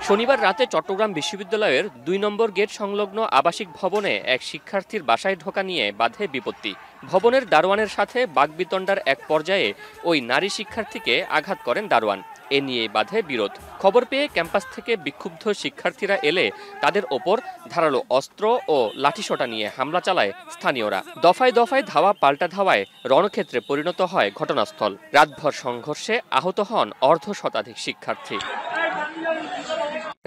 শনিবার রাতে চট্টগ্রাম বিশ্ববিদ্যালয়ের ২ নম্বর গেট সংলগ্ন আবাসিক ভবনে এক শিক্ষার্থীর বাসায় ঢোকা নিয়ে বাধে বিপত্তি। ভবনের দারোয়ানের সাথে বাকবিতণ্ডার এক পর্যায়ে ওই নারী শিক্ষার্থীকে আঘাত করেন দারোয়ান। এ নিয়ে বাধে বিরোধ। খবর পেয়ে ক্যাম্পাস থেকে বিক্ষুব্ধ শিক্ষার্থীরা এলে তাদের ওপর ধারালো অস্ত্র ও লাঠিসোঁটা নিয়ে হামলা চালায় স্থানীয়রা। দফায় দফায় ধাওয়া পাল্টা ধাওয়ায় রণক্ষেত্রে পরিণত হয় ঘটনাস্থল। রাতভর সংঘর্ষে আহত হন অর্ধশতাধিক শিক্ষার্থী।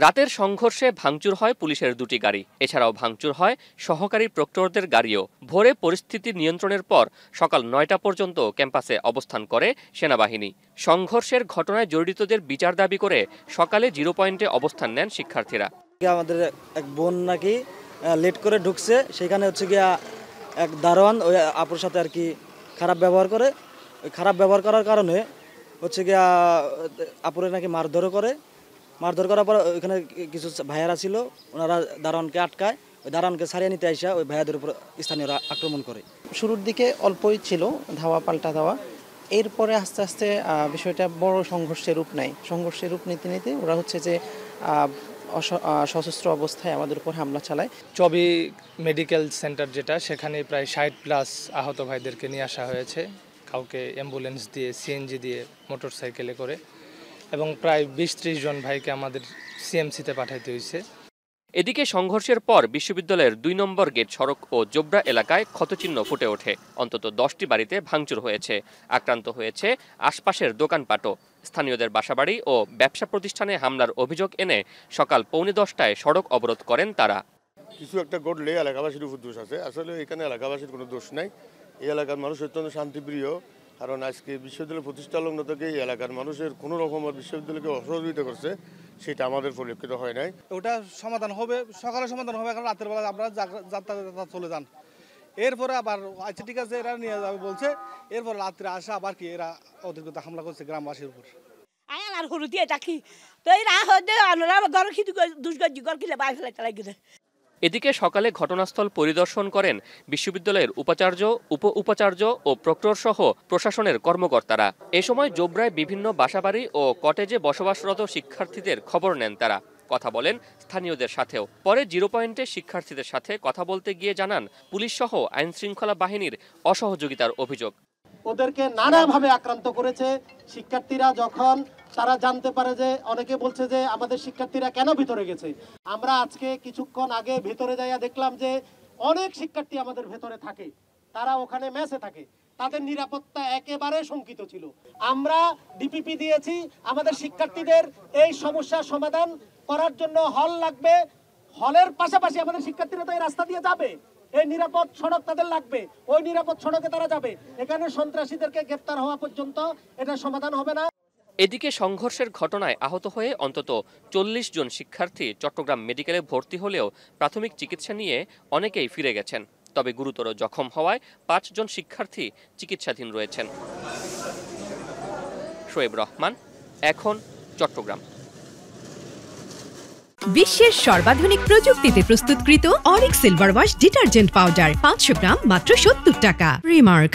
রাতের সংঘর্ষে ভাঙচুর হয় পুলিশের ২টি গাড়ি। এছাড়াও ভাঙচুর হয় সহকারী প্রক্টরদের গাড়িও। ভোরে পরিস্থিতি নিয়ন্ত্রণের পর সকাল ৯টা পর্যন্ত ক্যাম্পাসে অবস্থান করে সেনাবাহিনী। সংঘর্ষের ঘটনায় জড়িতদের বিচার দাবি করে সকালে 0 পয়েন্টে অবস্থান নেন শিক্ষার্থীরা। আমাদের এক বোন নাকি লেট করে ঢুকছে, সেখানে হচ্ছে গিয়া এক দারোয়ান ওই আপুর সাথে আর কি খারাপ ব্যবহার করে। ওই খারাপ ব্যবহার করার কারণে হচ্ছে গিয়া আপুরে নাকি মারধর করার পর ওইখানে কিছু ভাইয়ারা ছিল, ওনারা দারোয়ানকে আটকায়। ওই দারোয়ানকে ছাড়িয়ে নিতে আসা ওই ভাইয়াদের উপর স্থানীয়রা আক্রমণ করে। শুরুর দিকে অল্পই ছিল ধাওয়া পাল্টা ধাওয়া, এরপরে আস্তে আস্তে বিষয়টা বড় সংঘর্ষের রূপ নেয়। সংঘর্ষের রূপ নিতে নিতে ওরা হচ্ছে যে সশস্ত্র অবস্থায় আমাদের উপর হামলা চালায়। চবি মেডিকেল সেন্টার যেটা, সেখানে প্রায় 60+ আহত ভাইদেরকে নিয়ে আসা হয়েছে, কাউকে অ্যাম্বুলেন্স দিয়ে, সিএনজি দিয়ে, মোটরসাইকেলে করে, এবং প্রায় 20-30 জন ভাইকে আমাদের সিএমসিতে পাঠাইতে হয়েছে। এদিকে সংঘর্ষের পর বিশ্ববিদ্যালয়ের ২ নম্বর গেট সড়ক ও জোবরা এলাকায় ক্ষতচিহ্ন ফুটে ওঠে। অন্তত 10টি বাড়িতে ভাঙচুর হয়েছে। আক্রান্ত হয়েছে আশপাশের দোকানপাটও। স্থানীয়দের বাসাবাড়ি ও ব্যবসা প্রতিষ্ঠানে হামলার অভিযোগ এনে সকাল 9:45টায় সড়ক অবরোধ করেন তারা। কিছু একটা ঘটলে এলাকাবাসীর উপর দোষ আছে। আসলে এখানে এলাকাবাসীর কোনো দোষ নাই। এই এলাকার মানুষ অত্যন্ত শান্তিপ্রিয়, কারণ আজকে বিশ্ববিদ্যালয় প্রতিষ্ঠা লগ্ন থেকে এই এলাকার মানুষের কোনো রকমের বিশ্ববিদ্যালয়কে অসহযোগিতা করছে, সেটা আমাদের পরিলক্ষিত হয় নাই। ওটা সমাধান হবে, সকালে সমাধান হবে, কারণ রাতের বেলা আপনারা যাত্রা চলে যান। এরপরে আবার আচ্ছা ঠিক আছে এরা নিয়ে যাবে বলছে, এরপর রাত্রে আসা আবার কি এরা অতিরিক্ত হামলা করছে গ্রামবাসীর উপর। আর হলু দিয়ে ডাকি তো এরা হতে ঘর খিদু দুষ্গজ্জি ঘর কিলে বাইরে ফেলাইতে লাগিছে। এদিকে সকালে ঘটনাস্থল পরিদর্শন করেন বিশ্ববিদ্যালয়ের উপাচার্য, উপ উপাচার্য ও প্রক্টর সহ প্রশাসনের কর্মকর্তারা। এ সময় জোবরায় বিভিন্ন বাসাবাড়ি ও কটেজে বসবাসরত শিক্ষার্থীদের খবর নেন তারা। কথা বলেন স্থানীয়দের সাথেও। পরে 0 পয়েন্টে শিক্ষার্থীদের সাথে কথা বলতে গিয়ে জানান পুলিশ সহ আইন শৃঙ্খলা বাহিনীর অসহযোগিতার অভিযোগ। ওদেরকে নানাভাবে আক্রান্ত করেছে। শিক্ষার্থীরা যখন তারা জানতে পারে যে অনেকে বলছে যে আমাদের শিক্ষার্থীরা কেন ভিতরে গেছে, আমরা আজকে কিছুক্ষণ আগে ভিতরে যাইয়া দেখলাম যে অনেক শিক্ষার্থী আমাদের ভেতরে থাকে, তারা ওখানে মেসে থাকে, তাদের নিরাপত্তা একেবারে শঙ্কিত ছিল। আমরা ডিপিপি দিয়েছি, আমাদের শিক্ষার্থীদের এই সমস্যার সমাধান করার জন্য হল লাগবে। হলের পাশাপাশি আমাদের শিক্ষার্থীরা তো এই রাস্তা দিয়ে যাবে, এই নিরাপদ সড়ক তাদের লাগবে, ওই নিরাপদ সড়কে তারা যাবে। এখানে সন্ত্রাসীদেরকে গ্রেপ্তার হওয়া পর্যন্ত এটা সমাধান হবে না। এদিকে সংঘর্ষের ঘটনায় আহত হয়ে অন্তত 40 জন শিক্ষার্থী চট্টগ্রাম মেডিকেলে ভর্তি হলেও প্রাথমিক চিকিৎসা নিয়ে অনেকেই ফিরে গেছেন। তবে গুরুতর জখম হওয়ায় 5 জন শিক্ষার্থী চিকিৎসাধীন রয়েছেন। শোয়েব রহমান, এখন, চট্টগ্রাম। বিশ্বের সর্বাধুনিক প্রযুক্তিতে প্রস্তুতকৃত Arik silver wash detergent powder 500 গ্রাম মাত্র 70 টাকা। রিমার্ক।